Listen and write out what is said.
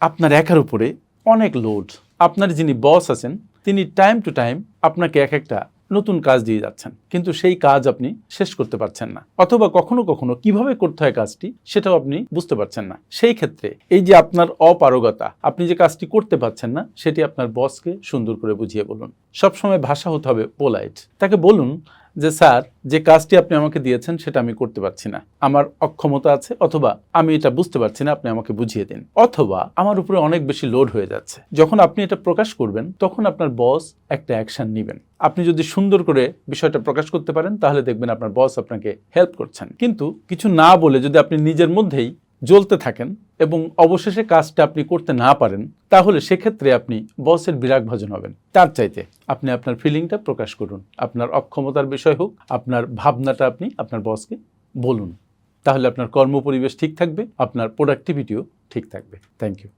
আপনার একার উপরে অনেক লোড। আপনার যিনি বস আছেন তিনি টাইম টু টাইম আপনাকে এক একটা নতুন কাজ দিয়ে যাচ্ছেন, কিন্তু সেই কাজ আপনি শেষ করতে পারছেন না, অথবা কখনো কখনো কিভাবে করতে হয় কাজটি সেটাও আপনি বুঝতে পারছেন না। সেই ক্ষেত্রে এই যে আপনার অপারগতা, আপনি যে কাজটি করতে পারছেন না, সেটি আপনার বসকে সুন্দর করে বুঝিয়ে বলুন। সবসময় ভাষা হতে হবে পোলাইট। তাকে বলুন যে স্যার, যে কাজটি আপনি আমাকে দিয়েছেন সেটা আমি করতে পারছি না, আমার অক্ষমতা আছে, অথবা আমি এটা বুঝতে পারছি না, আপনি আমাকে বুঝিয়ে দিন, অথবা আমার উপরে অনেক বেশি লোড হয়ে যাচ্ছে। যখন আপনি এটা প্রকাশ করবেন তখন আপনার বস একটা অ্যাকশন নেবেন। আপনি যদি সুন্দর করে বিষয়টা প্রকাশ করতে পারেন তাহলে দেখবেন আপনার বস আপনাকে হেল্প করছেন। কিন্তু কিছু না বলে যদি আপনি নিজের মধ্যেই জ্বলতে থাকেন এবং অবশেষে কাজটা আপনি করতে না পারেন, তাহলে সেক্ষেত্রে আপনি বসের বিরাগভাজন হবেন। তার চাইতে আপনি আপনার ফিলিংটা প্রকাশ করুন, আপনার অক্ষমতার বিষয় হোক, আপনার ভাবনাটা আপনি আপনার বসকে বলুন। তাহলে আপনার কর্মপরিবেশ ঠিক থাকবে, আপনার প্রোডাক্টিভিটিও ঠিক থাকবে। Thank you.